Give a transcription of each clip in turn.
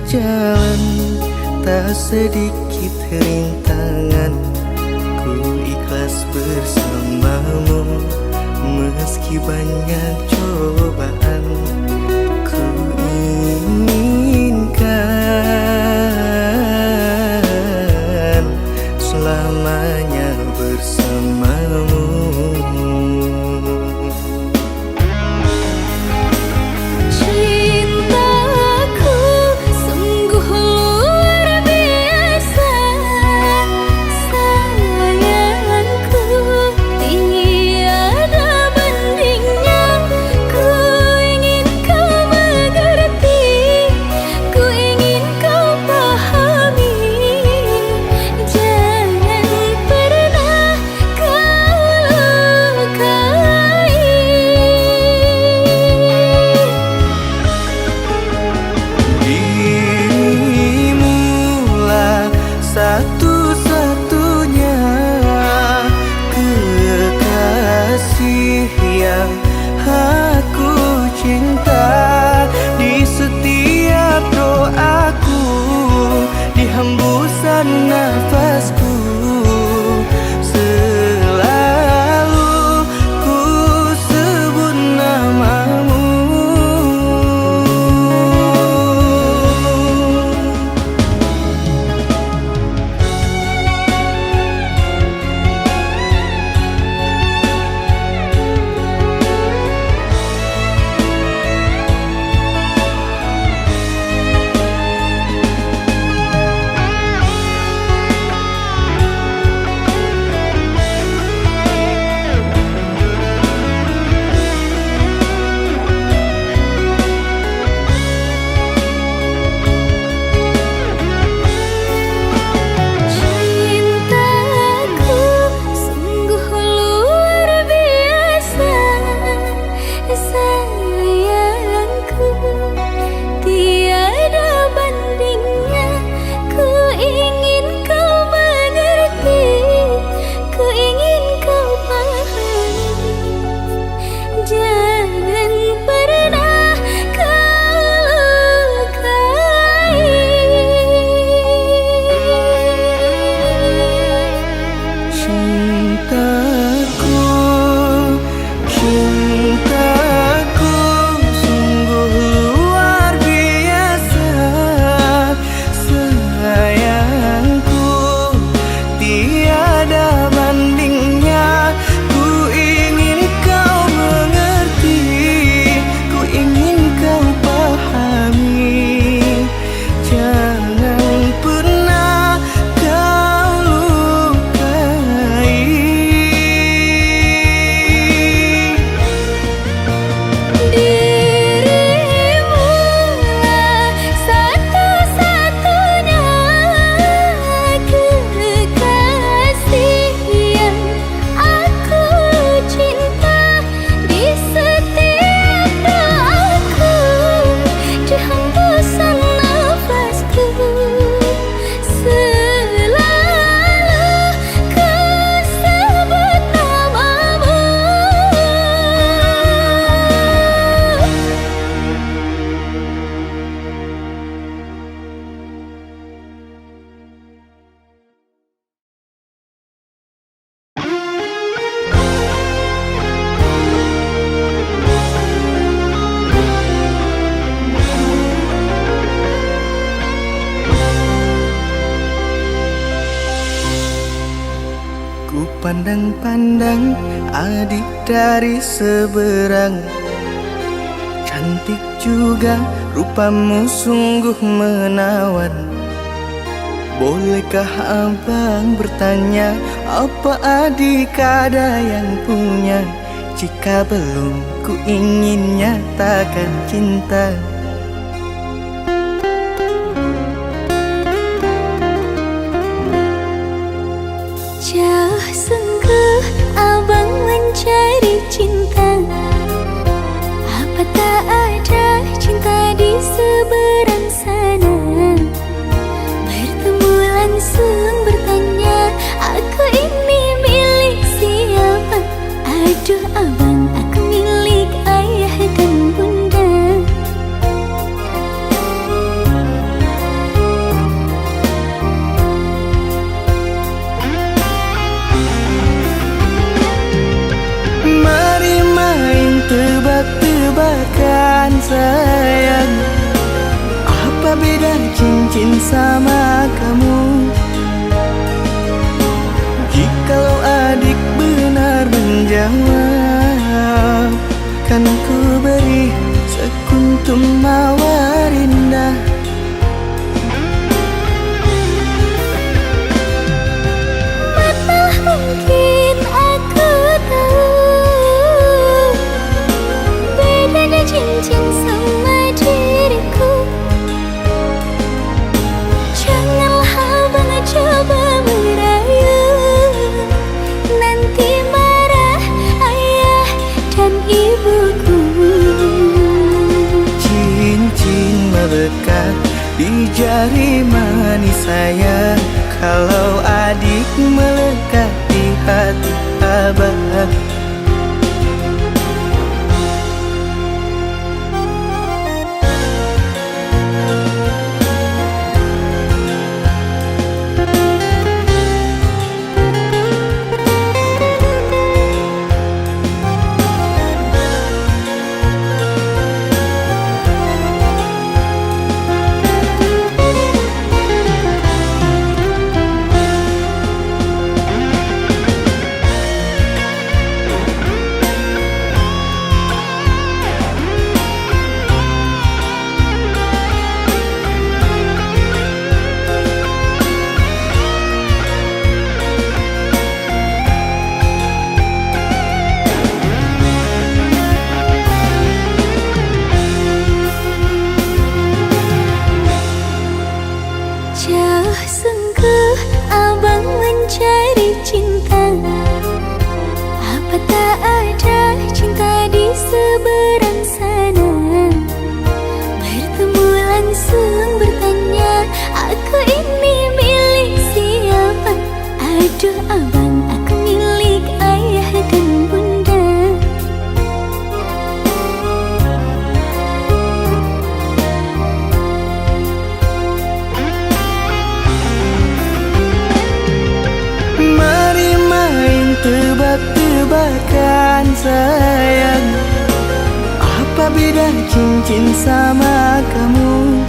jalan, tak sedikit rintangan. Ku ikhlas bersamamu meski banyak cobaan. Ku inginkan selamanya bersamamu. Satu-satunya kekasih yang aku cinta. Di setiap doaku, di hembusan nafasku, selalu ku sebut namamu. Ku pandang-pandang adik dari seberang, cantik juga rupamu sungguh menawan. Bolehkah abang bertanya, apa adik ada yang punya? Jika belum, ku ingin nyatakan cinta. Jauh sungguh abang mencari cinta. Apa tak ada cinta di seberang sana? Bertemu langsung bertanya, aku ini milik siapa? Aduh abang, aku milik ayah dan bunda. Apa beda cincin sama kamu? Jikalau adik benar menjawab, kan ku beri sekuntum mawar indah. Mana mungkin aku tahu bedanya cincin sama diriku. Janganlah abang coba merayu, nanti marah ayah dan ibuku. Cincin melekat di jari manis saya, kalau adik melekat di hati abah. Jauh sungguh abang mencari cinta. Apa tak ada cinta di seberang sana? Bertemu langsung bertanya, aku ini milik siapa? Aduh abang, aku milik ayah dan bunda. Mari main tebak-tebakan sayang, apa beda cincin sama kamu?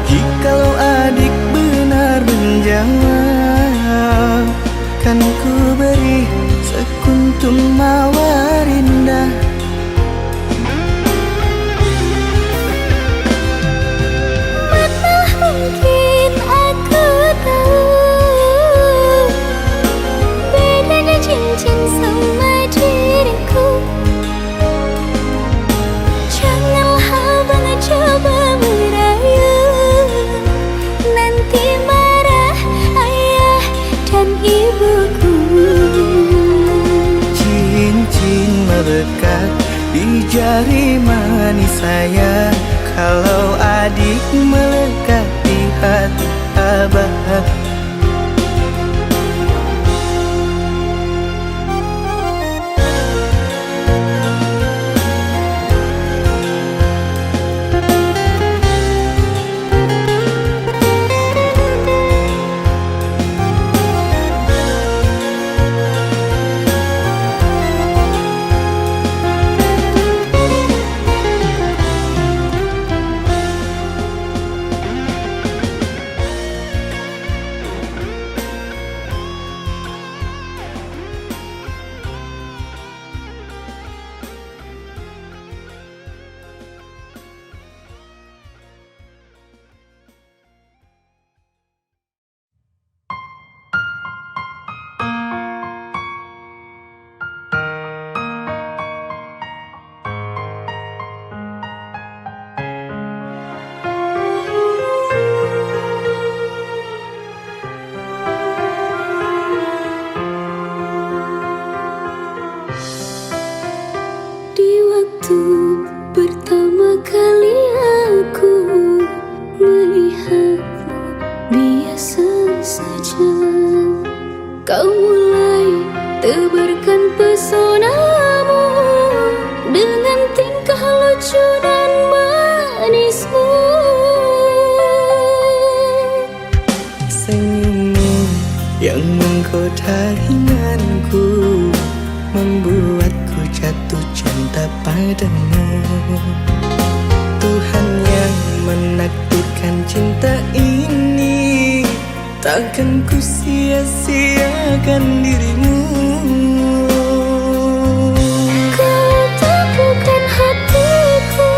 Jikalau adik benar menjawab, kan ku beri sekuntum mawar indah. Mana mungkin aku tahu bedanya cincin sama diriku. Janganlah abang coba merayu, nanti marah ayah dan ibuku. Cincin melekat di jari manis saya, kalau adik melekat di hati abah. Pertama kali aku melihatmu, biasa saja kau mulai tebarkan pesonamu dengan tingkah lucu dan manismu. Senyummu yang menggoda hinganku membuatku jatuh cinta padamu. Tuhan yang menakdirkan cinta ini, takkan ku sia-siakan dirimu. Kau teguhkan hatiku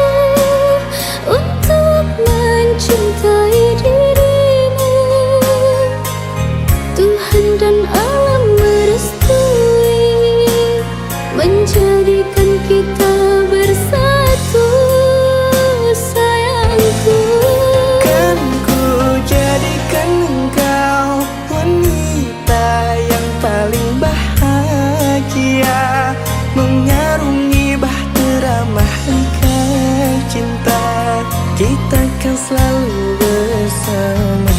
untuk mencintai dirimu. Tuhan dan alam merestui menjadikan kita bersatu, sayangku. Kan ku jadikan engkau wanita yang paling bahagia, mengarungi bahtera mahligai cinta, kita kan selalu bersama.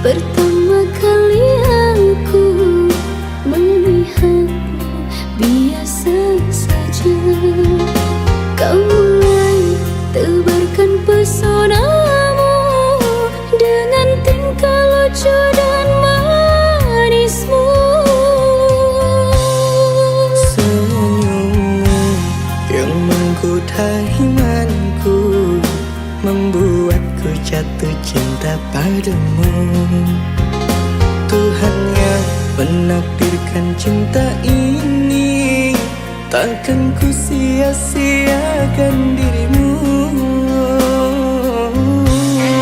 Pertama kali aku melihatmu biasa saja, kau mulai tebarkan pesonamu dengan tingkah lucu dan manismu. Senyummu yang menggoda imanku membuatku jatuh cinta padamu. Tuhan yang menakdirkan cinta ini, takkan ku sia-siakan dirimu.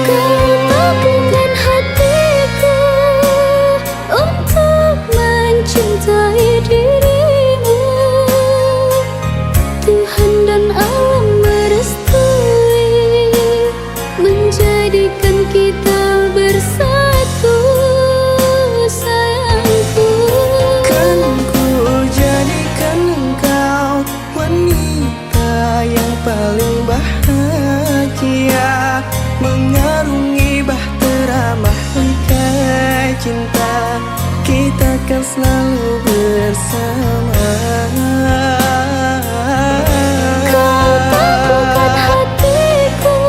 Kau teguhkan hatiku untuk mencintai dirimu. Tuhan dan alam merestui menjadikan kita bersatu, sayangku. Kan ku jadikan engkau wanita yang paling bahagia, mengarungi bahtera mahligai cinta, kita kan selalu bersama. Kau teguhkan hatiku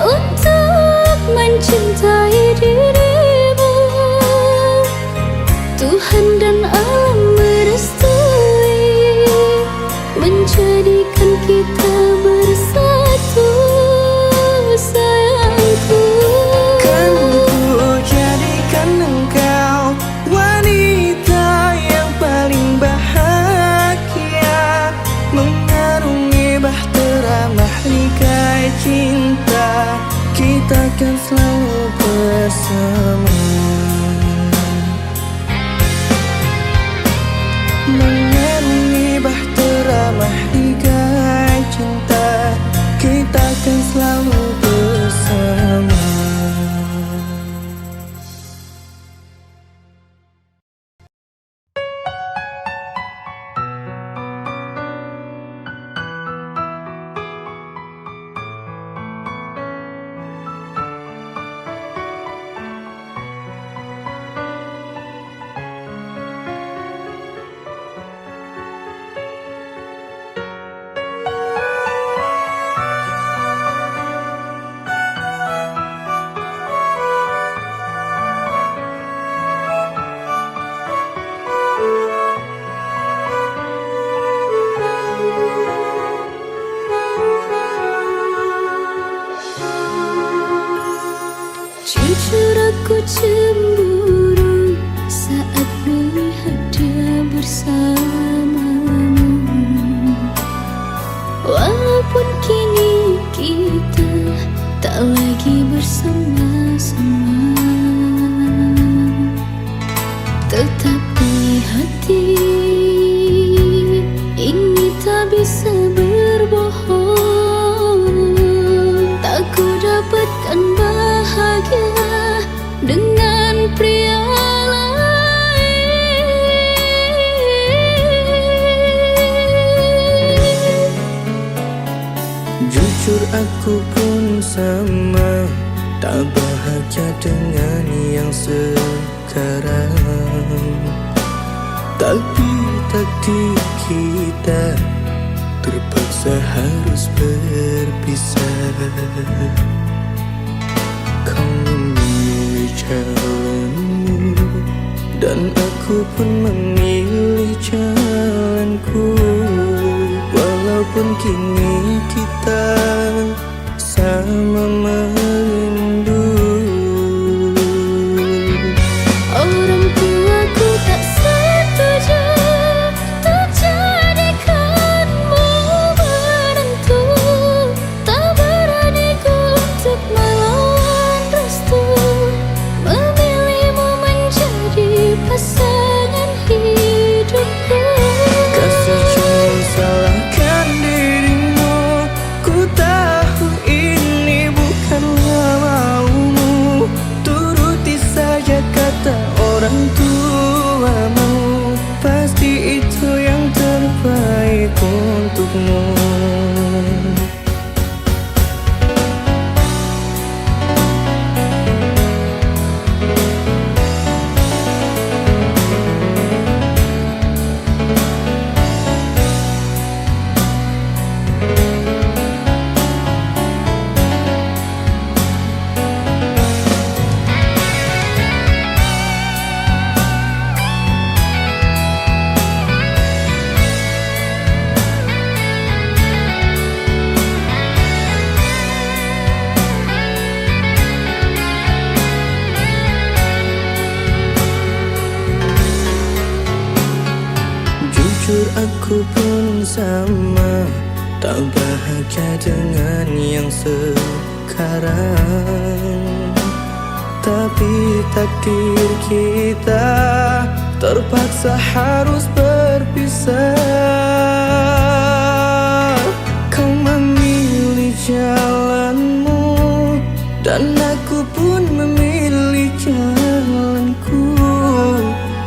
untuk mencintai dirimu. Tuhan dan alam merestui menjadikan kita bersatu, sayangku. Kan ku jadikan engkau wanita yang paling bahagia, mengarungi bahtera mahligai cinta, kita kan selalu bersama. Mengarungi bahtera mahligai cinta, kita kan selalu bersama. Jujur aku cemburu saat melihat dia bersamamu. Walaupun kini kita tak lagi bersama-sama, tetapi hati ini tak bisa berbohong. Tak ku dapatkan bahagia dengan pria lain. Jujur aku pun sama, Tak bahagia dengan yang sekarang, tapi takdir kita terpaksa harus berpisah. Kau memilih jalanmu dan aku pun memilih jalanku. Walaupun kini kita sama merindu. Orang tuaku tak setuju untuk jadikanmu menantu. Tak beraniku untuk melawan restu, memilihmu menjadi pasangan hidupku. Kasih jangan salahkan dirimu, ku tahu ini bukanlah maumu. Turuti saja kata orang tuamu, pasti itu yang terbaik untukmu. Jujur aku pun sama, tak bahagia dengan yang sekarang, tapi takdir kita terpaksa harus berpisah. Kau memilih jalanmu dan aku pun memilih jalanku.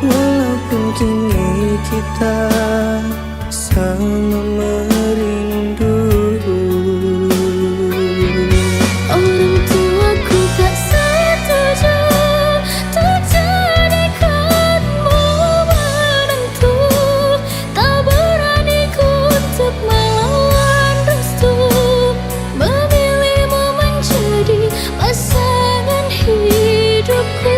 Walaupun kini kita sama merindu. Orang tuaku tak setuju untuk jadikanmu menantu. Tak beraniku untuk melawan restu, memilihmu menjadi pasangan hidupku.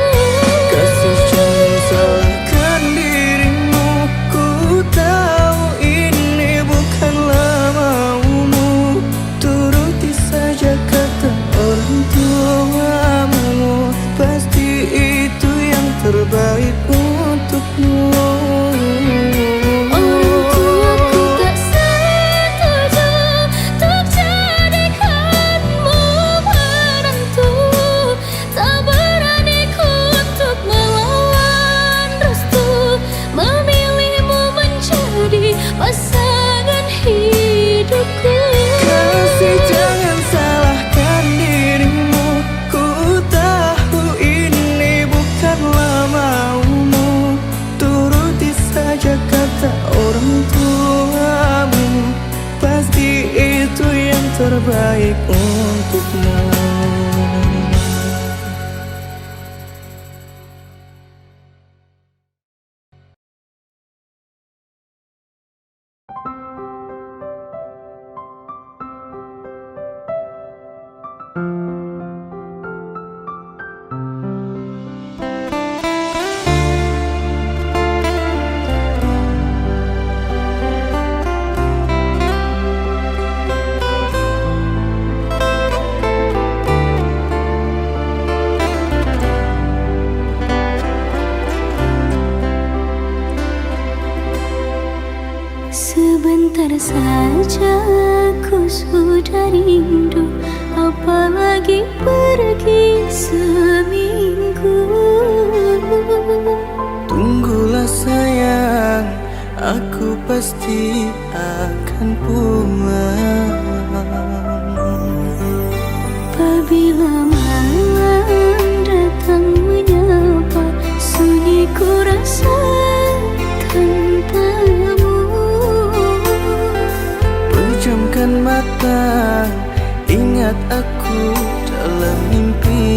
Kasih jangan salahkan dirimu, ku tahu ini bukanlah maumu. Turuti saja kata orang tuamu, pasti itu yang terbaik untukmu. Orang tuaku tak setuju untuk jadikanmu menantu. Tak beraniku untuk melawan restu, memilihmu menjadi pasangan hidupku. Kasih jangan salahkan dirimu, ku tahu ini bukanlah maumu. Turuti saja kata orang tuamu, pasti itu yang terbaik untukmu. Sebentar saja ku sudah rindu, apalagi pergi seminggu. Tunggulah sayang, aku pasti akan pulang. Apabila malam datang menyapa, sunyi ku rasa tanpamu. Pejamkan mata, ingat aku dalam mimpi.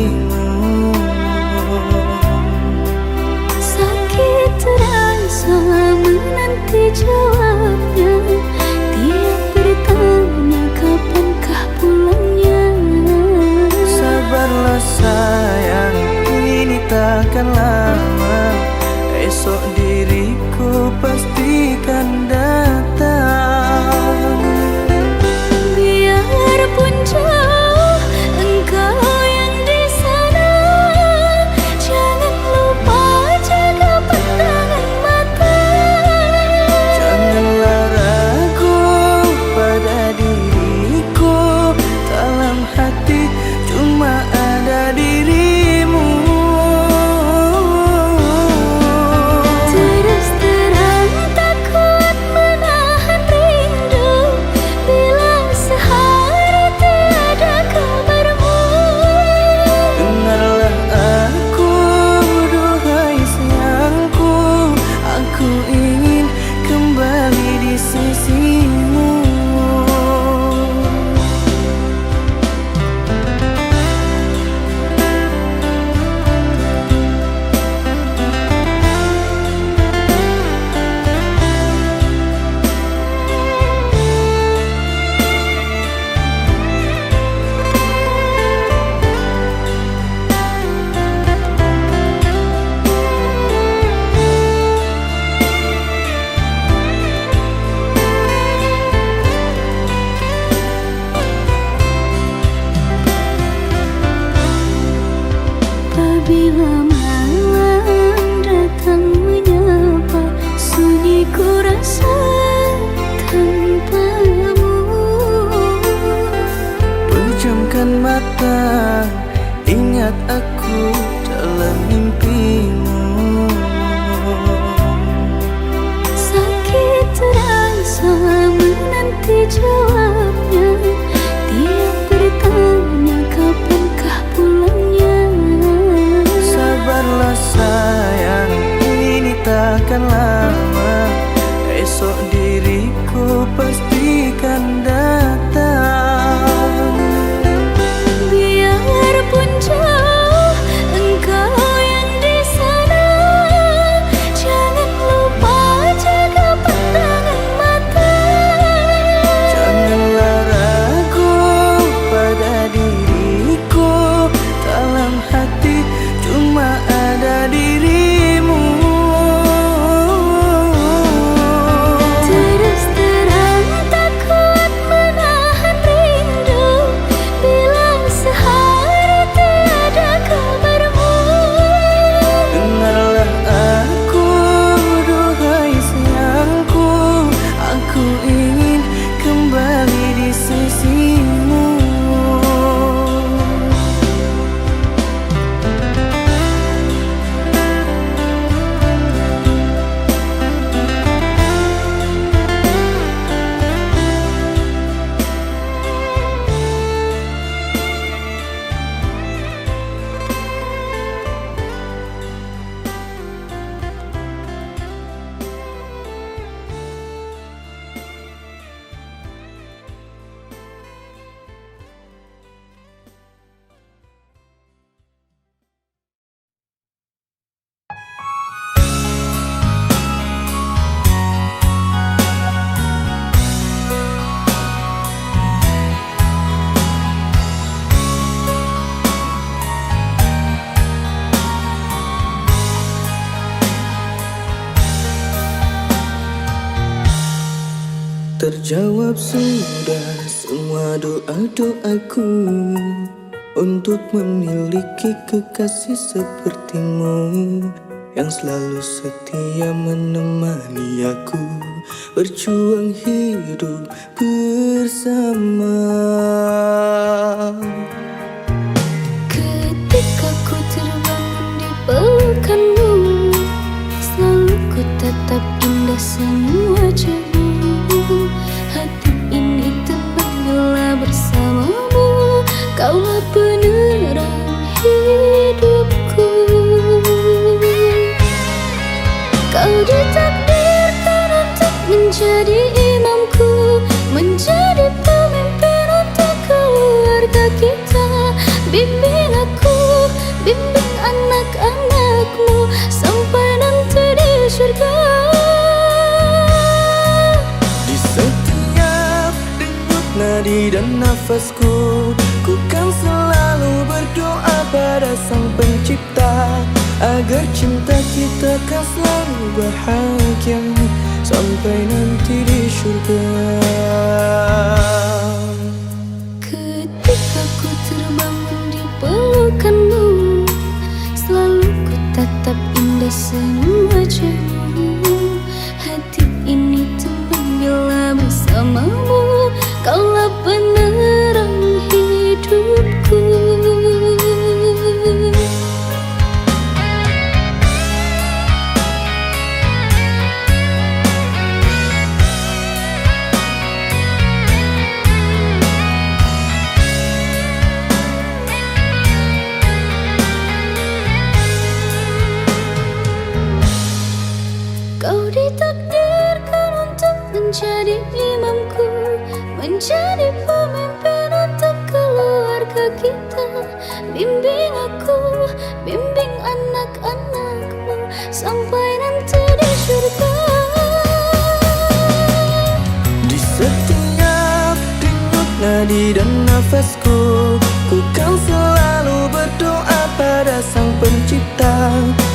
takkan lama. Esok diriku pastikan datang. Biarpun jauh engkau yang di sana, jangan lupa jaga pandangan mata. Janganlah ragu pada diriku, dalam hati cuma ada dirimu. Terus terang tak kuat menahan rindu, bila sehari tiada kabarmu. Dengarlah aku, duhai sayangku, aku ingin kembali di sisimu. Apabila malam datang menyapa, sunyi ku rasa tanpamu. Pejamkan mata, ingat aku dalam mimpimu. Sakit terasa menanti jawabnya, tiap bertanya kapankah pulangnya. Sabarlah sayang, ini takkan lama. Esok diriku pastikan datang. Biarpun jauh engkau yang di sana, jangan lupa jaga pandangan mata. Janganlah ragu pada diriku, dalam hati cuma ada dirimu. Terus terang tak kuat menahan rindu, bila sehari tiada kabarmu. Dengarlah aku, duhai sayangku, aku ingin kembali di sisimu. Terjawab sudah semua doa-doaku untuk memiliki kekasih sepertimu, yang selalu setia menemani aku berjuang hidup bersama. Ketika ku terbangun di pelukanmu, selalu ku tatap indah semua wajahmu. Hati ini tenang bila bersamamu, kaulah penerang hidupku. Kau ditakdirkan untuk menjadi imamku, menjadi pemimpin untuk keluarga kita. Bimbing aku, bimbing anak-anakmu, sampai nanti di surga. Di setiap denyut nadi dan nafasku, ku kan selalu berdoa pada Sang Pencipta agar cinta kita kan selalu bahagia sampai nanti di surga. Ketika ku terbangun di pelukanmu, selalu ku tatap indah senyum wajahmu. Hati ini tenang bila bersamamu, kaulah penerang hidupku. Kau ditakdirkan untuk menjadi imamku, menjadi pemimpin untuk keluarga kita. Bimbing aku, bimbing anak-anakmu sampai nanti di surga. Di setiap denyut nadi dan nafasku, ku kan selalu berdoa pada Sang Pencipta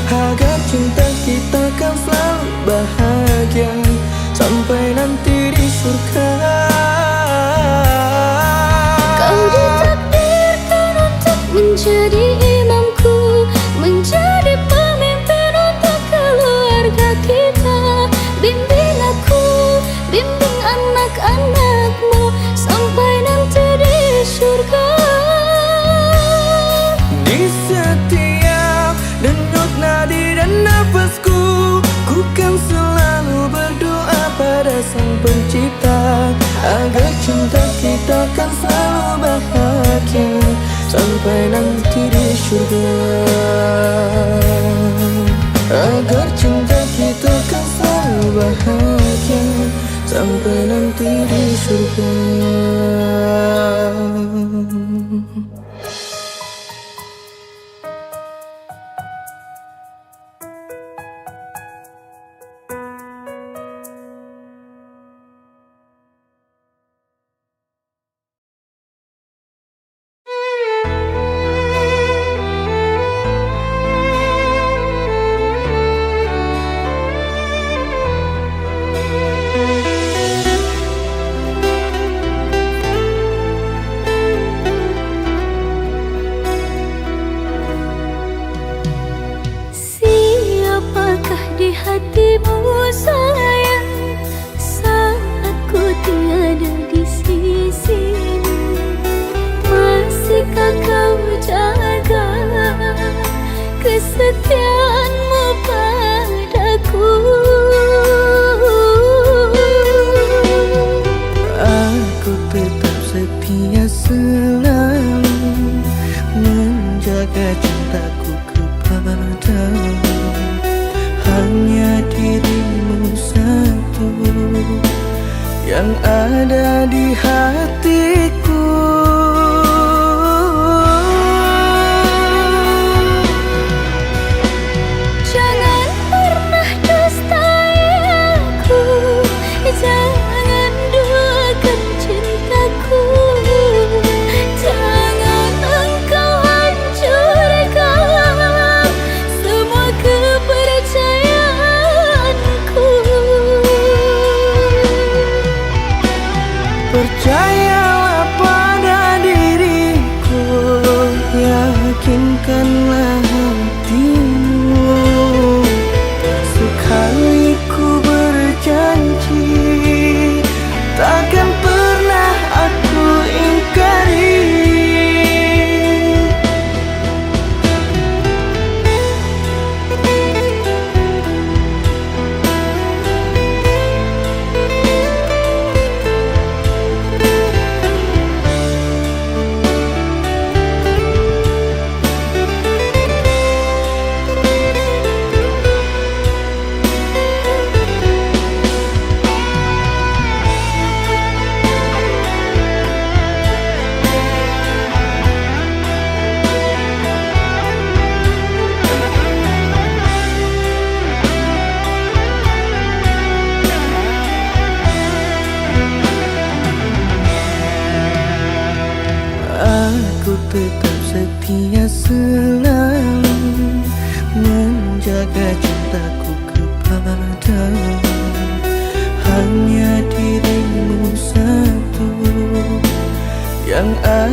agar cinta kita kan selalu bahagia sampai nanti di surga. Kau ditakdirkan untuk menjadi imamku, menjadi pemimpin untuk keluarga kita. Bimbing aku, bimbing anak-anakmu sampai nanti di surga. Di setiap denyut nadi dan nafasku, ku kan selalu berdoa pada Sang Pencipta agar cinta kita kan selalu bahagia sampai nanti di surga. Agar cinta kita kan selalu bahagia sampai nanti di surga. Siapakah di hatimu sayang saat ku tiada di sisimu? Masihkah kau jaga kesetiaanmu padaku? Aku tetap setia selalu menjaga cintaku kepadamu. Hanya dirimu satu yang ada di hatiku. Jangan pernah dustai aku, jangan duakan cintaku. Jangan engkau hancurkan semua kepercayaanku. Percaya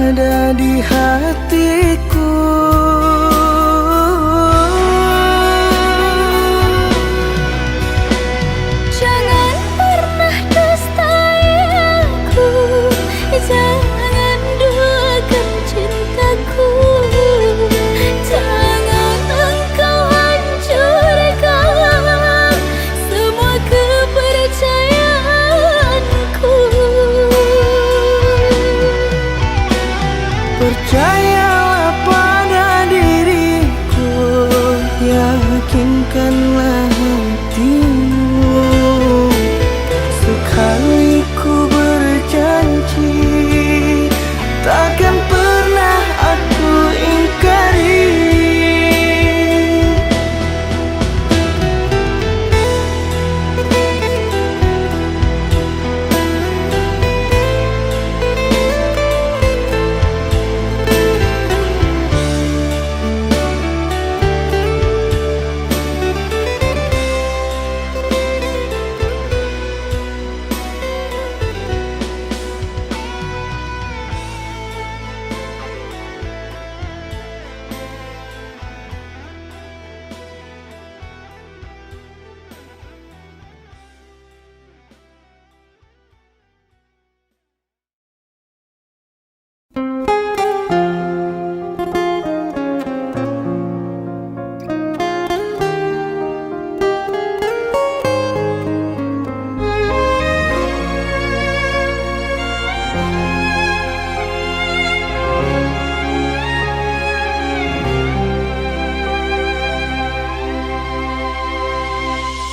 ada di hatiku. Jangan pernah dustai aku, jangan duakan cintaku. Jangan engkau hancurkan semua kepercayaanku. Percayalah pada diriku, yakinkanlah hatimu. Sekali ku berjanji, takkan pernah aku ingkari.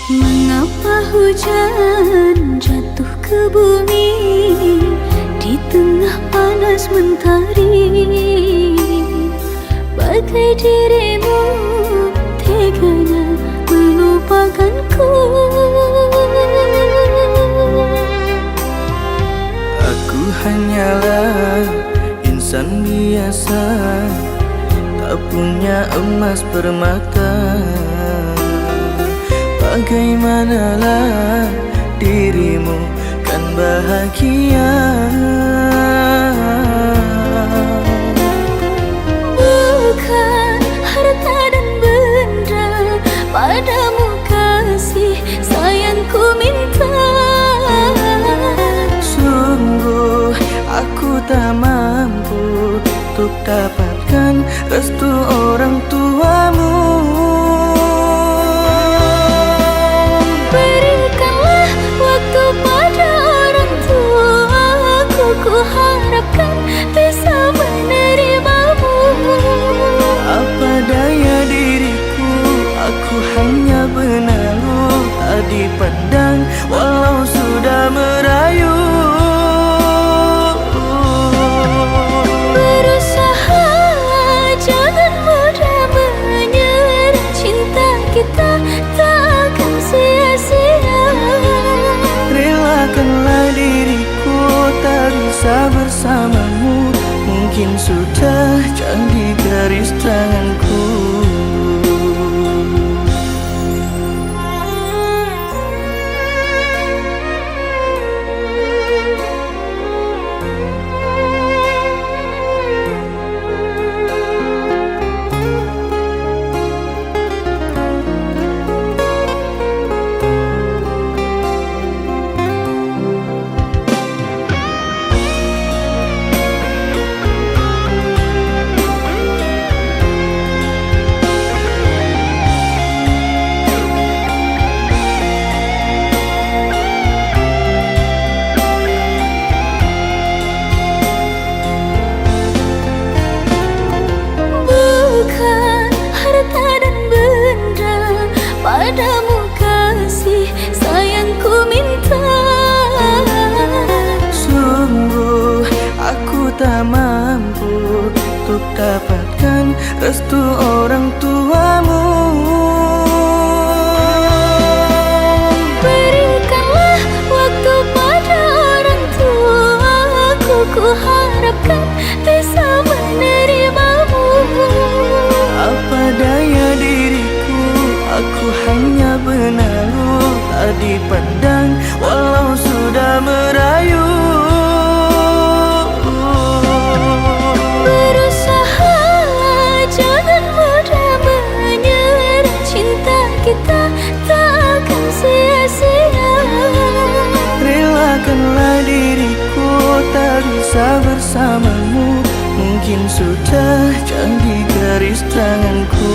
Mengapa hujan jatuh ke bumi di tengah panas mentari? Bagai dirimu teganya melupakanku. Aku hanyalah insan biasa, tak punya emas permata. Bagaimanalah dirimu kan bahagia? Bukan harta dan benda, padamu kasih sayangku minta. Sungguh aku tak mampu untuk dapatkan restu orang tuamu. Berikanlah waktu pada orang tuaku, ku harapkan bisa menerimamu. Apa daya diriku, aku hanya benalu, tak dipandang walau sudah merayu. Berusaha jangan mudah menyerah, cinta kita takkan sia-sia. Relakanlah diriku tak bisa bersamamu, mungkin sudah jadi garis tanganku. Bukan harta dan benda, padamu kasih sayangku minta. Sungguh aku tak mampu untuk dapatkan restu orang tuamu. Berikanlah waktu pada orang tuaku, ku harapkan bisa menerimamu. Apa daya diriku, aku hanya benalu, tak dipandang walau sudah merayu. cinta jadi garis tanganku.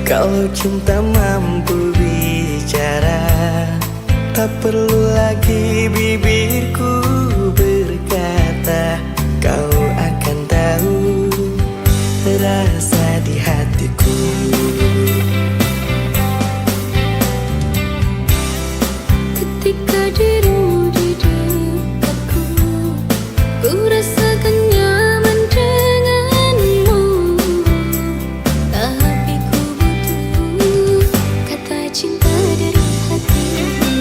Kalau cinta mampu bicara, tak perlu lagi bibirku berkata. Kau akan tahu rasa di hatiku. Ketika dirimu di dekatku, ku rasakan nyaman denganmu. Tapi ku butuh kata cinta dari hatimu.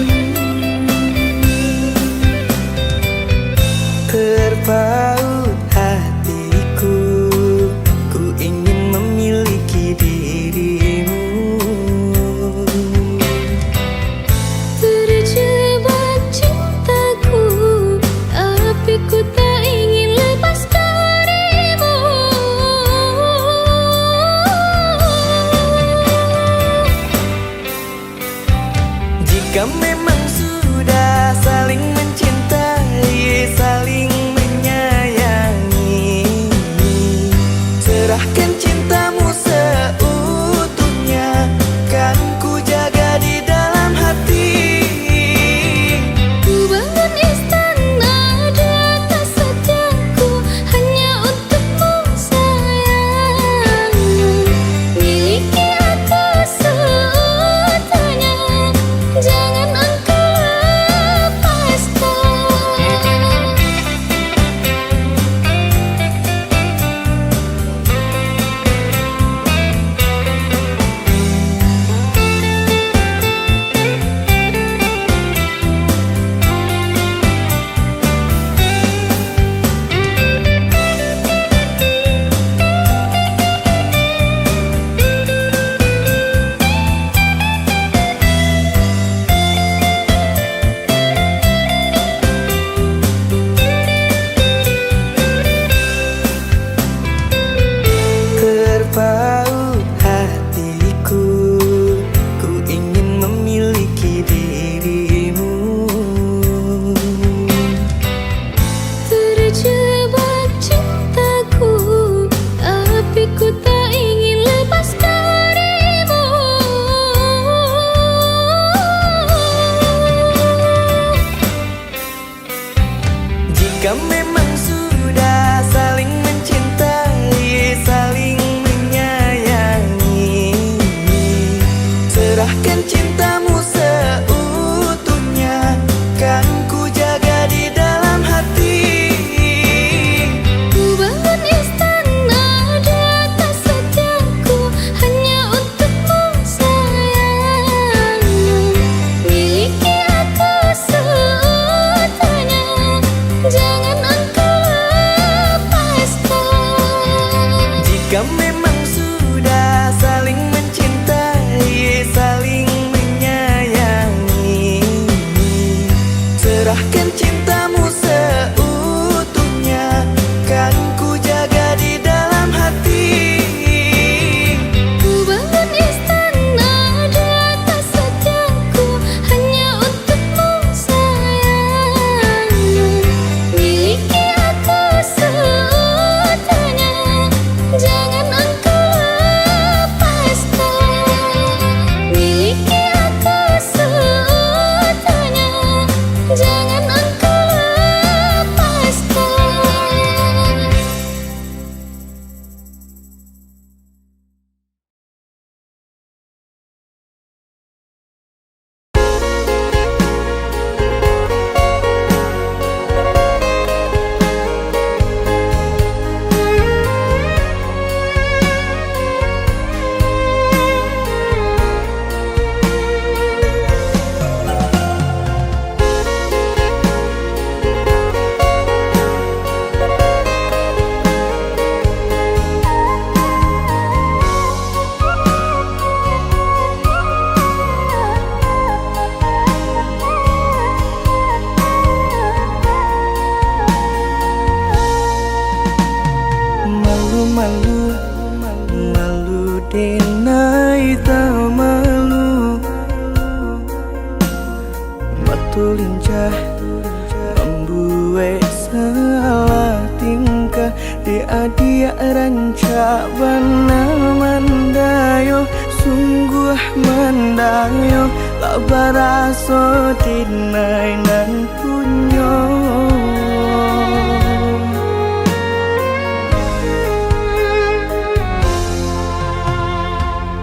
adia ranca bana mandayo sungguh mandayo la baraso tinai nan punyo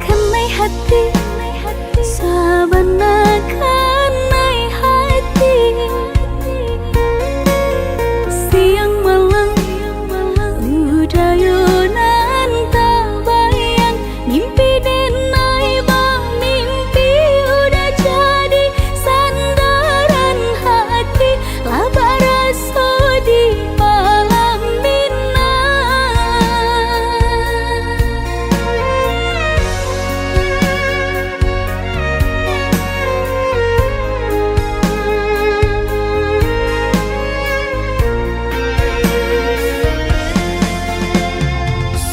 kanai hati sabana kanai hati siang malam udayonan tak bayang mimpi denai bang mimpi udah jadi sandaran hati labah rasa di malam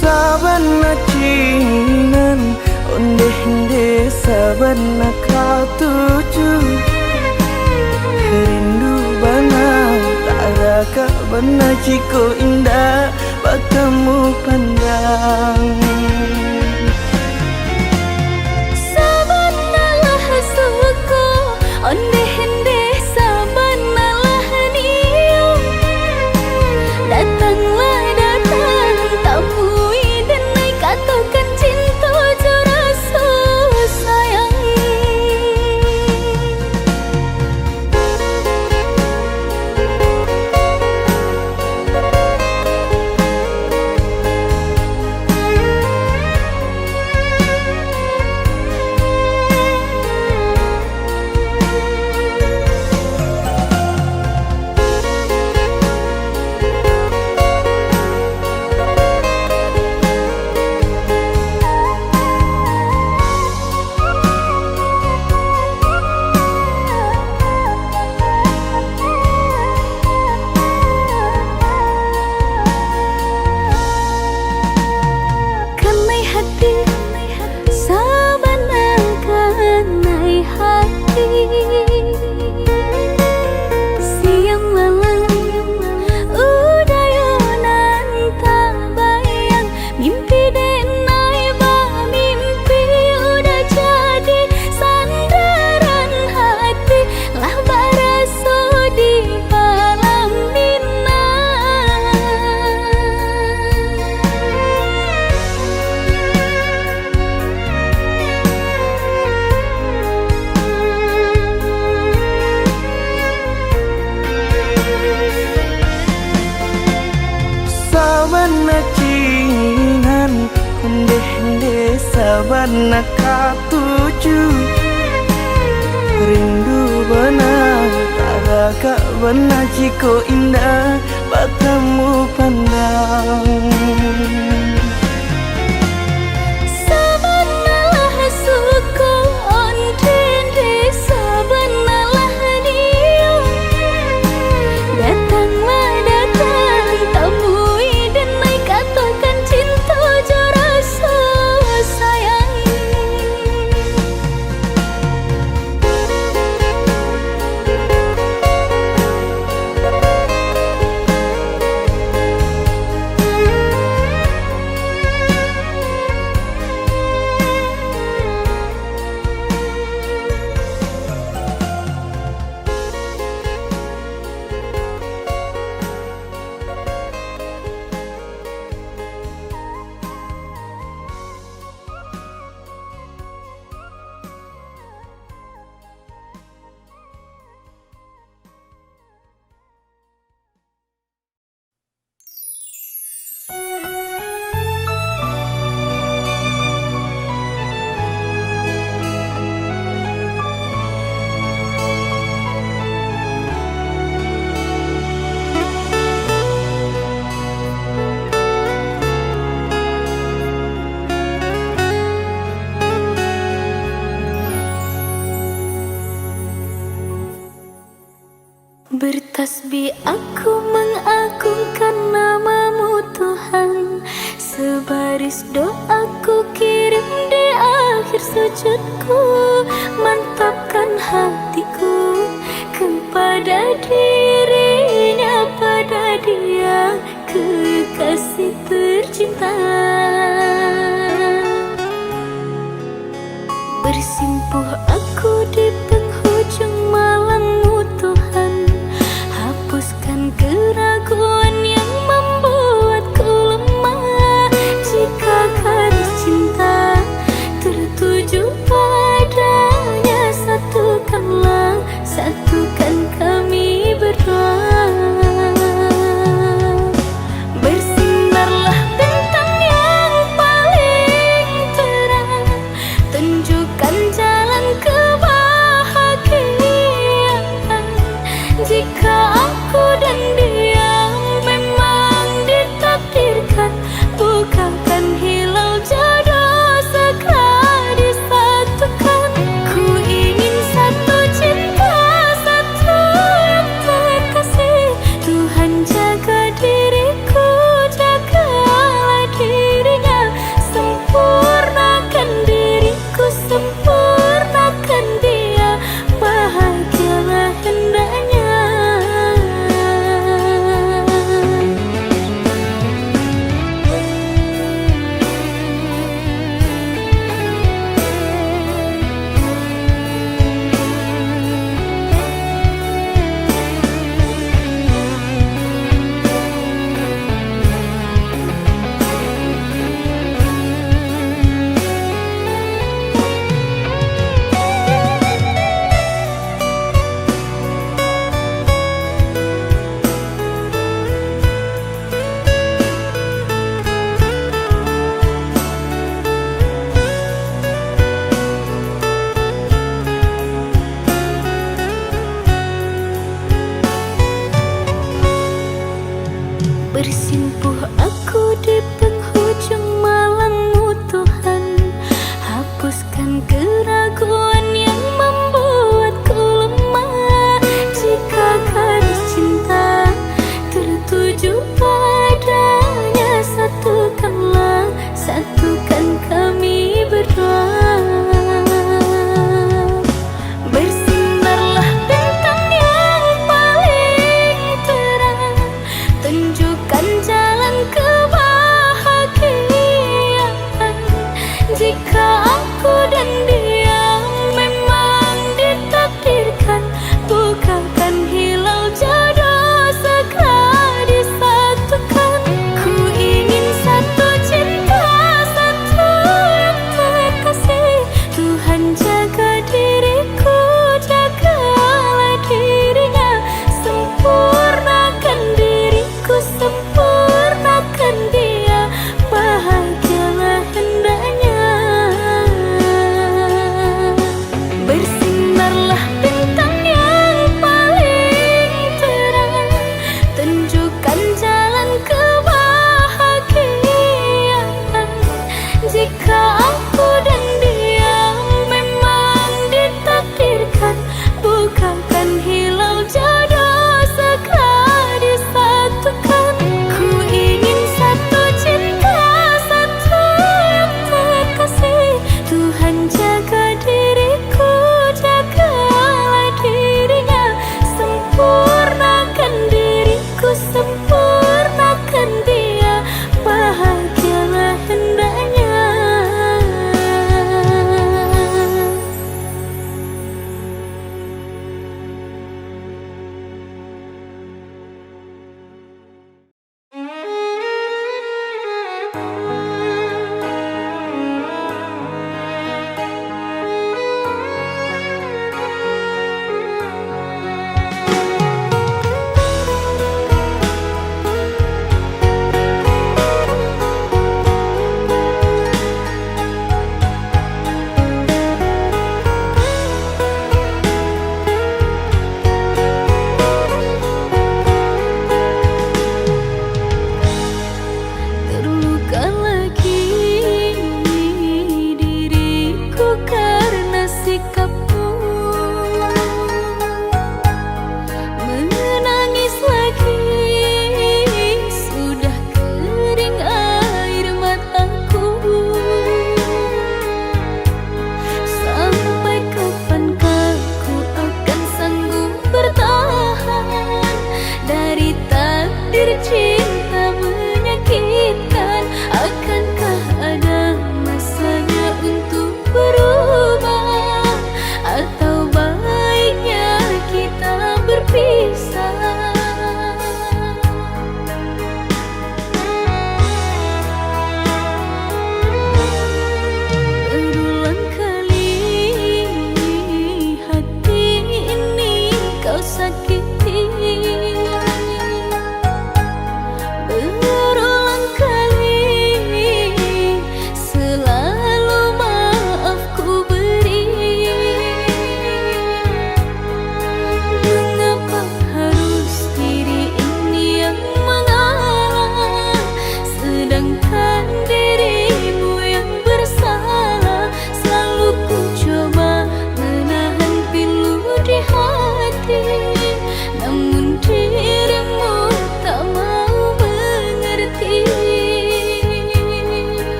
sabana cinan onde-onde sabana kau tuju rindu bana tak raka bana ciko indah bertemu pandang sabanalah suku onde-onde sabanalah niu datanglah datang temui denai katakan cinta rasa sayang kanai hati sabana kanai hati siang malam udayonan tak bayang mimpi denai bah mimpi udah jadi sandaran hati lah baraso di malam sabana cinan onde-onde sabana kau tuju rindu bana tak raka bana ciko indah bertemu pandang sabanalah suku onde-onde sabanalah niu datanglah datang temui denai katakan cinta rasa sayang Bertasbih aku mengagungkan namamu Tuhan, sebaris doaku kirim di akhir sujudku, mantapkan hatiku kepada dirinya, pada dia kekasih Bersimpuh aku di penghujung malammu Tuhan. Hapuskan keraguan yang membuatku lemah. Jika garis cinta tertuju padanya, satukan kami berdua. Bersinarlah bintang yang paling terang, tunjukkan jalan ke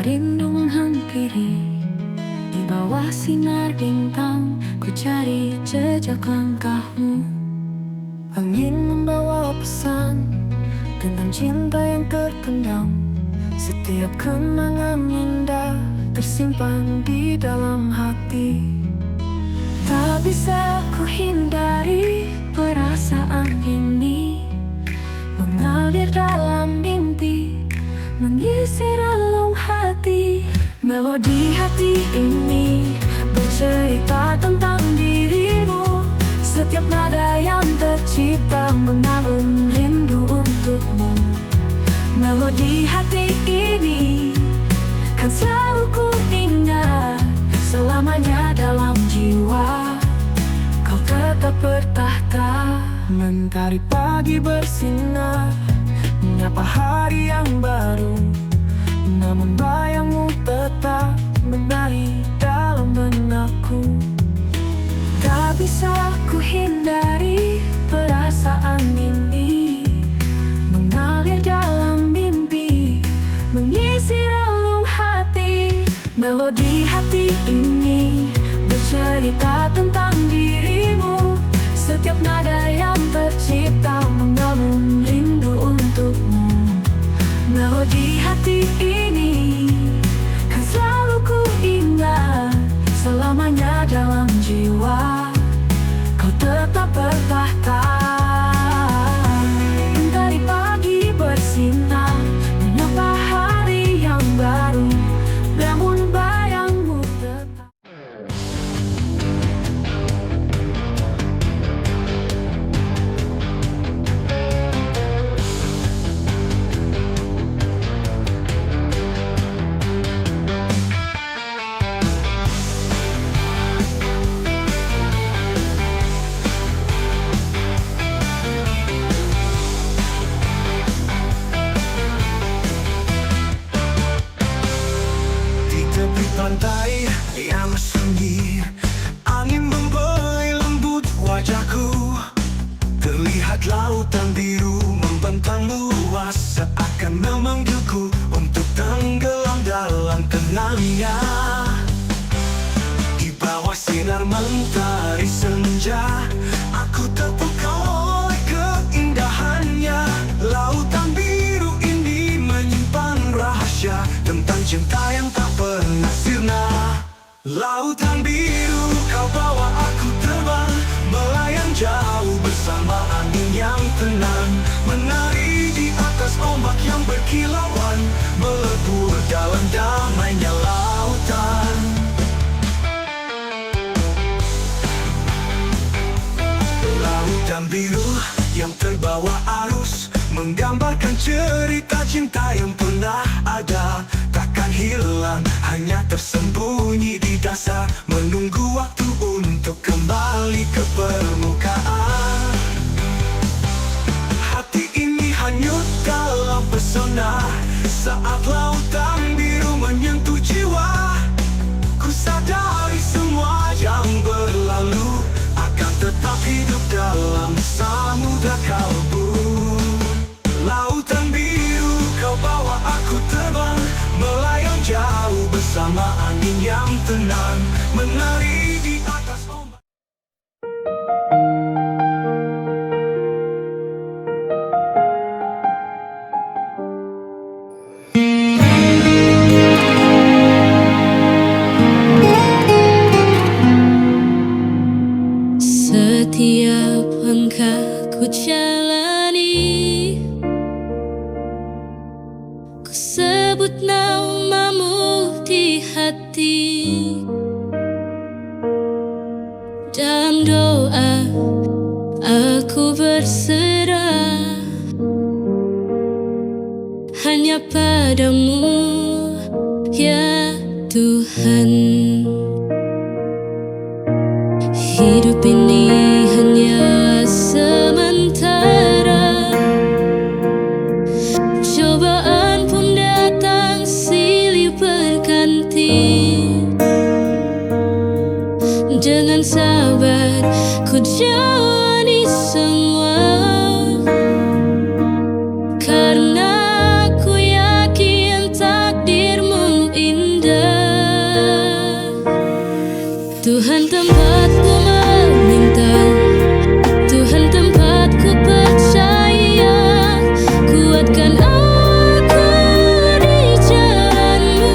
rindu menghampiri. Di bawah sinar bintang ku cari jejak langkahmu. Angin membawa pesan tentang cinta yang terpendam. Setiap kenangan indah tersimpan di dalam hati. Tak bisa ku hindari perasaan ini, mengalir dalam mimpi, mengisi relung hati. Melodi hati ini bercerita tentang dirimu. Setiap nada yang tercipta mengalun rindu untukmu. Melodi hati ini kan selalu ku ingat, selamanya dalam jiwa kau tetap bertahta. Mentari pagi bersinar, menyapa hari yang baru. Namun bayangmu tetap menari dalam benakku. Tak bisa ku hindari perasaan ini, mengalir dalam mimpi, mengisi relung hati. Melodi hati ini bercerita tentang dirimu. Setiap nada yang tercipta mengalun rindu untukmu. Melodi hati ini kan selalu ku ingat, selamanya dalam jiwa kau tetap bertahta. Mentari pagi bersinar, menyapa hari yang baru. Namun bayangmu tetap. Pantai yang sunyi, angin membelai lembut wajahku. Terlihat lautan biru membentang luas, seakan memanggilku untuk tenggelam dalam tenangnya. Di bawah sinar mentari senja, aku terpukau oleh keindahannya. Lautan biru ini menyimpan rahasia tentang cinta yang tak pernah sirna. Lautan biru, kau bawa aku terbang, melayang jauh bersama angin yang tenang. Menari di atas ombak yang berkilauan, melebur dalam damainya lautan. Lautan biru yang terbawa arus, menggambarkan cerita cinta yang pernah ada. Takkan hilang, hanya tersembunyi di dasar, menunggu waktu untuk kembali ke permukaan. Hati ini hanyut dalam pesona saat lautan biru menyentuh jiwa. Ku sadari semua yang berlalu akan tetap hidup dalam samudra kalbu. Lautan biru, kau bawa aku terbang, melayang jauh bersama angin yang tenang. Menari di atas ombak. Setiap langkah ku jalani, ku sebut namamu di hati. Dalam doa aku berserah hanya padamu, ya Tuhan. Hidup ini hanya sementara, cobaan pun datang silih berganti. Dengan sabar ku jalani semua, karena ku yakin takdirmu Tuhan tempatku meminta, Tuhan tempatku percaya, kuatkan aku di jalanmu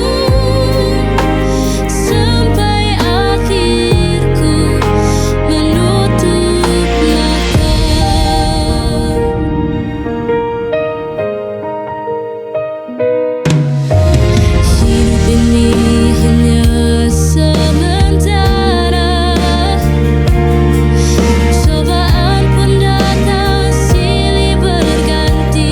sampai akhirku menutup mata. Hidup ini hanya sementara, cobaan pun datang silih berganti.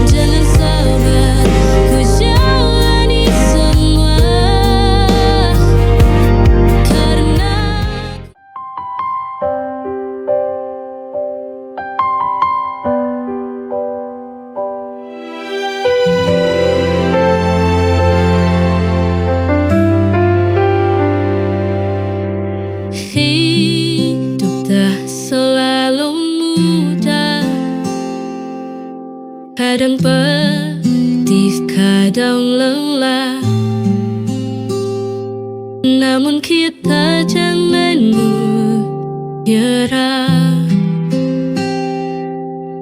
Jangan sabar, ku jalani semua karena hidup tak selalu mudah, kadang pedih, kadang lelah. Namun kita jangan menyerah,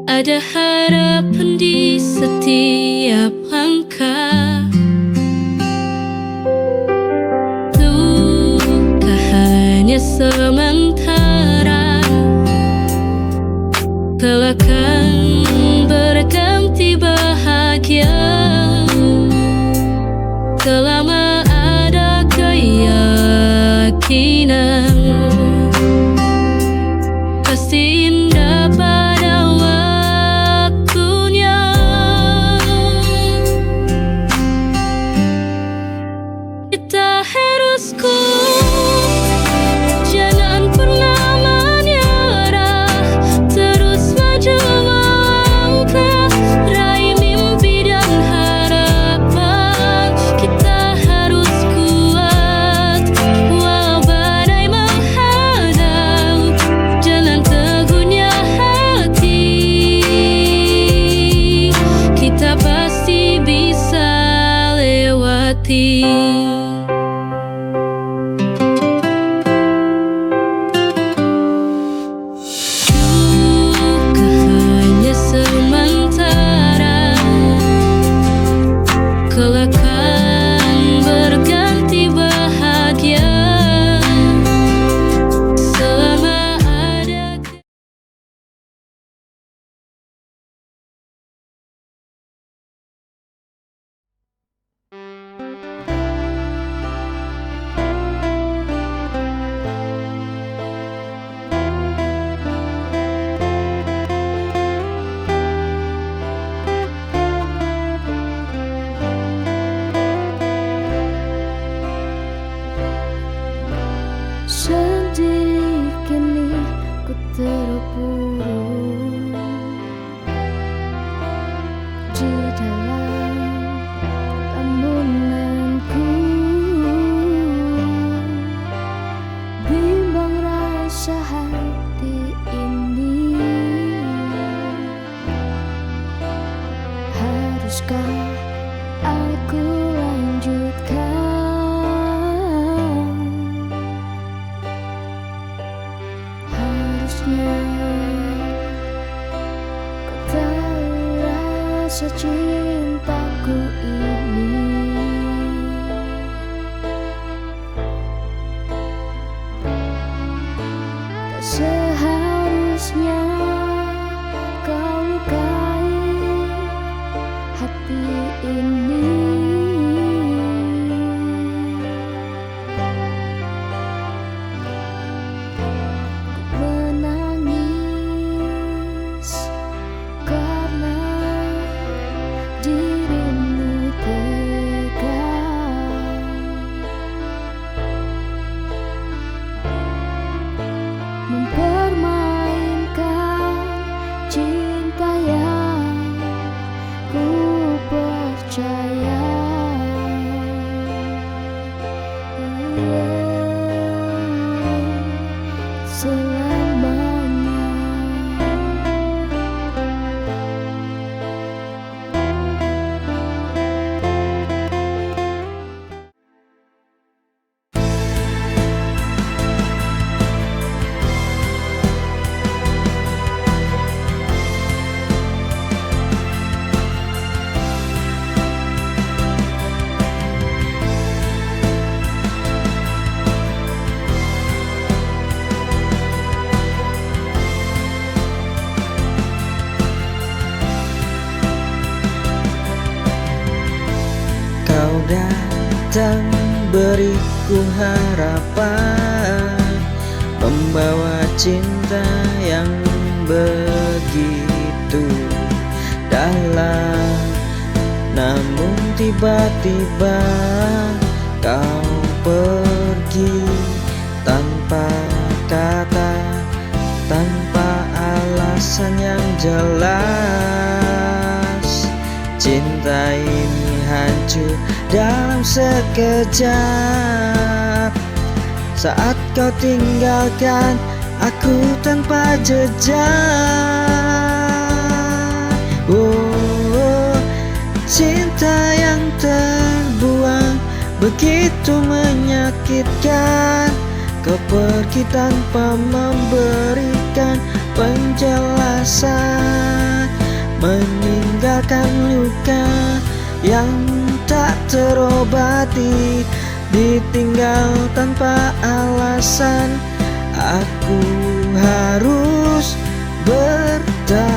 ada harapan di setiap langkah. Luka hanya sementara, kelak akan berganti bahagia. Selama ada keyakinan, pasti indah pada waktunya. Kita harus kuat, jangan pernah menyerah, terus maju melangkah, raih mimpi dan harapan. Kita harus kuat, walau badai menghadang, jalan teguhnya hati, kita pasti bisa lewati. Duka hanya sementara, kelak akan berganti bahagia. Selama ada sendiri kini ku terpuruk di dalam lamunanku, bimbang rasa hati ini. Haruskah aku lanjutkan? Harusnya kau tahu rasa cintaku ini. Tak seharusnya kau lukai hati ini. Menangis karena dirimu tega mempermainkan cinta yang ku percaya. kau datang beriku harapan, membawa cinta yang begitu dalam. Namun tiba-tiba kau pergi tanpa kata, tanpa alasan yang jelas. Cinta ini hancur dalam sekejap saat kau tinggalkan aku tanpa jejak. Oh, cinta yang terbuang begitu menyakitkan. Kau pergi tanpa memberikan penjelasan, meninggalkan luka yang tak terobati, ditinggal tanpa alasan. Aku harus bertahan.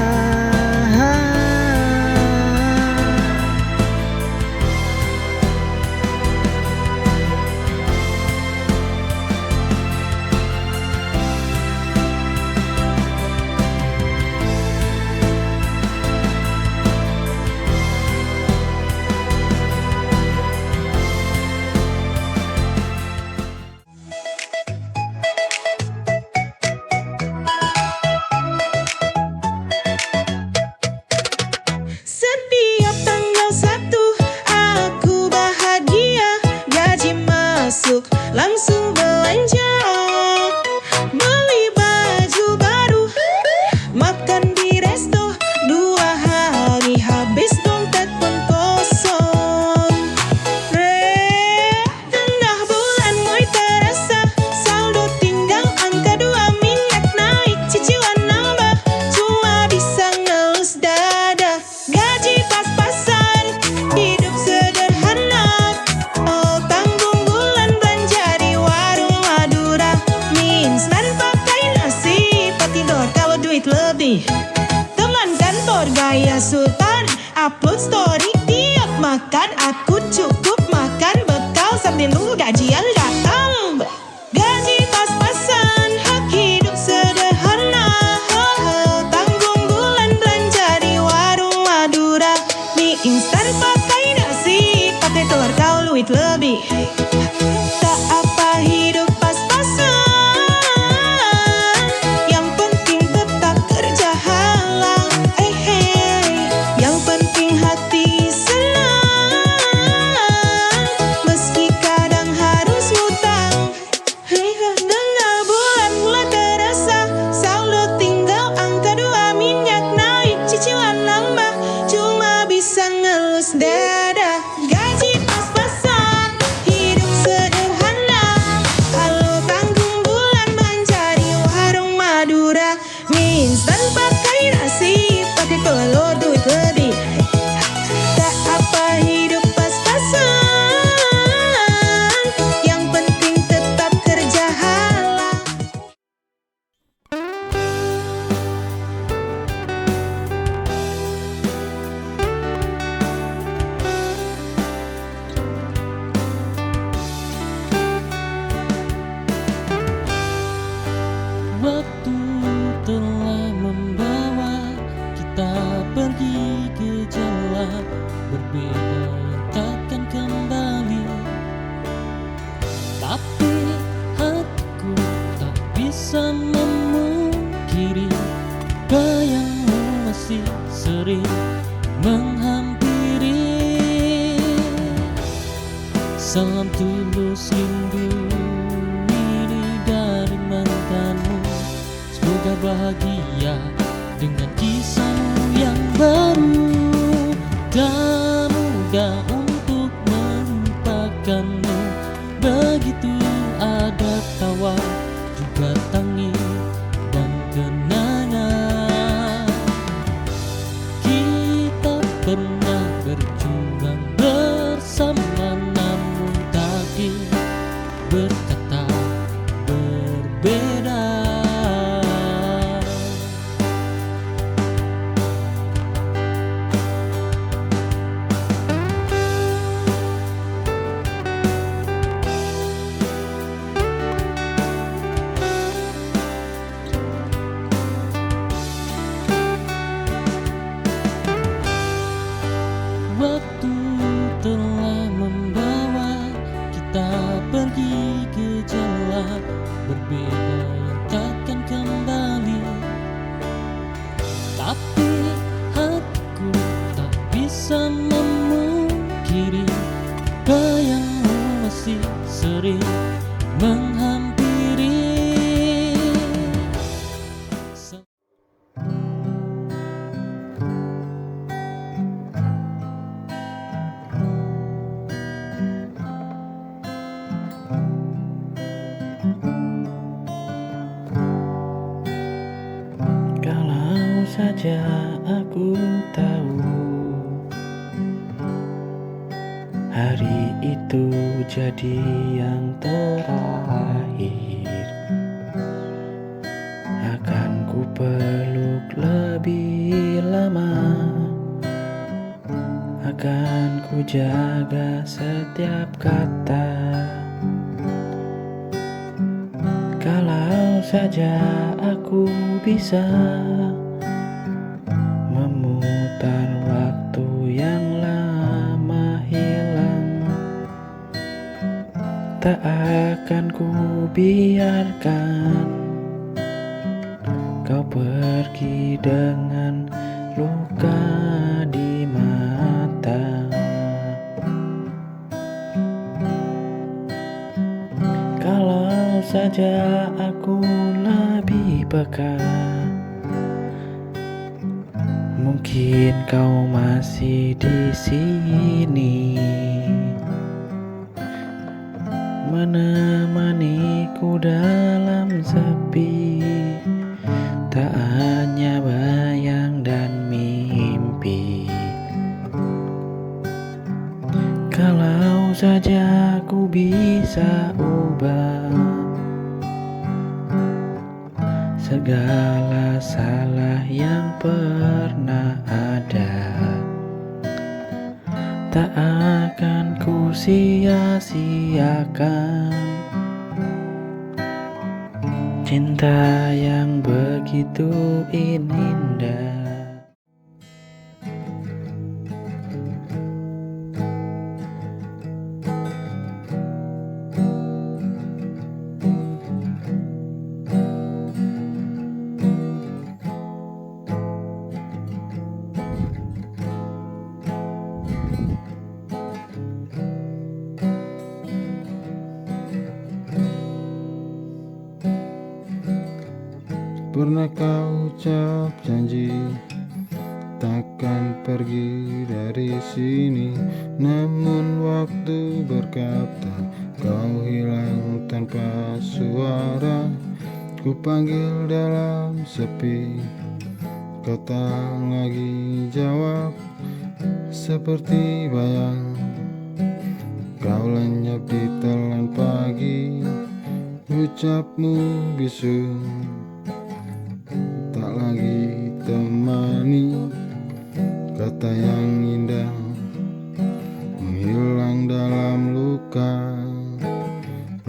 Setiap tanggal 1 aku bahagia, gaji masuk langsung belanja, beli baju baru, makan di resto, 2 hari habis dompet pun kosong. Tengah bulan mulai terasa, saldo tinggal angka 2, minyak naik, cicilan nambah, cuma bisa ngelus dada. Gaji pas-pasan, hidup sederhana, oh tanggung bulan belanja di warung Madura. Mie instan pakai nasi, patidor kalau duit lebih. Teman kantor gaya sultan, upload story tiap makan. Aku cukup makan bekal sambil nunggu gajian datang. Gaji pas-pasan, hak hidup sederhana, tanggung bulan belanja di warung Madura. Mie instan pakai nasi, pakai telur kalau duit lebih. Tak apa hidup pas-pasan, yang penting tetap kerja halal. Yang penting hati senang, meski kadang harus ngutang. Tengah bulan mulai terasa, saldo tinggal angka 2, minyak naik, cicilan nambah, cuma bisa ngelus dada. Gaji pas-pasan, hidup sederhana, halo tanggung bulan belanja di warung Madura. Mie instan pakai nasi, pakai telur duit lebih. Tak apa hidup pas-pasan, yang penting tetap kerja halal. Waktu telah membawa kita pergi ke jalan berbeda yang takkan kembali. Tapi hatiku tak bisa memungkiri, bayangmu masih sering menghampiri. Salam tulus rindu ini dari mantanmu. Semoga bahagia dengan kisahmu yang baru. Tak mudah untuk melupakanmu, begitu ada tawa juga tangis dan kenangan. Kita pernah berjuang bersama, namun takdir berkata berbeda. waktu telah membawa kita pergi ke jalan berbeda yang takkan kembali. Tapi hatiku tak bisa memungkiri bayangmu masih sering menghampiri. Kalau saja aku tahu hari itu jadi yang terakhir, akan ku peluk lebih lama, akan ku jaga setiap kata. Kalau saja aku bisa memutar waktu yang lama hilang, tak akan ku biarkan kau pergi dengan luka di mata. Kalau saja aku lebih peka, mungkin kau masih di sini, menemaniku dalam sepi, tak hanya bayang dan mimpi. Kalau saja ku bisa ubah segala salah yang pernah ada, tak akan ku sia-siakan cinta yang begitu indah. Pernah kau ucap janji takkan pergi dari sini, namun waktu berkata kau hilang tanpa suara. Ku panggil dalam sepi, kau tak lagi jawab. Seperti bayang kau lenyap di telan pagi, ucapmu bisu tak lagi temani. Kata yang indah menghilang dalam luka,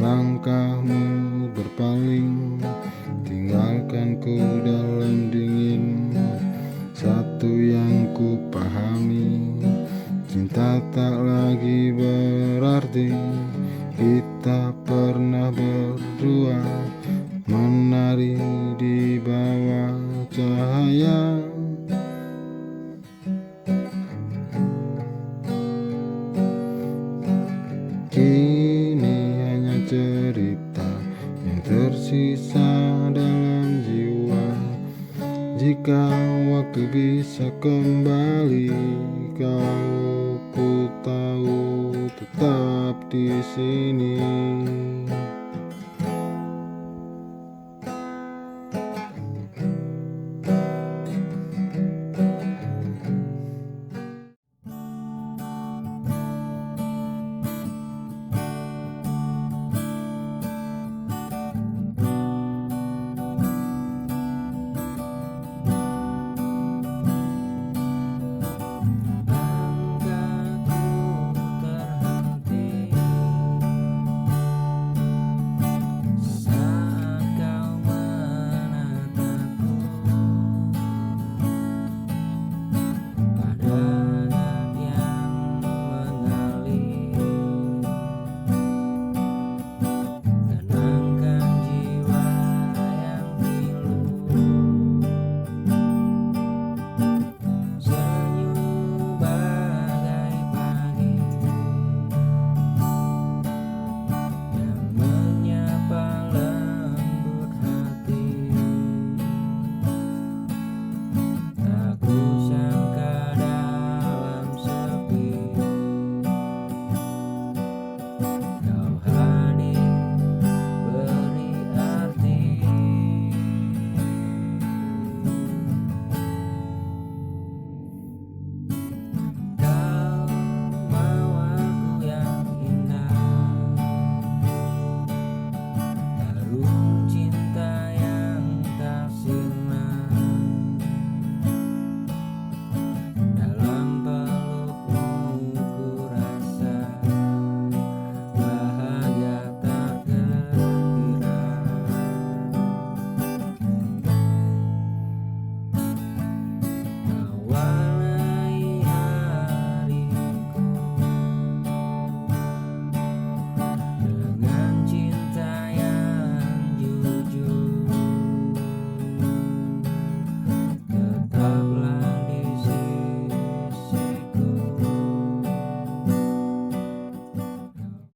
langkahmu berpaling tinggalkanku dalam dingin. Satu yang ku pahami, cinta tak lagi berarti. Kita pernah berdua menari di bawah cahaya. Kini hanya cerita yang tersisa dalam jiwa. Jika waktu bisa kembali, kau ku tahu tetap di sini.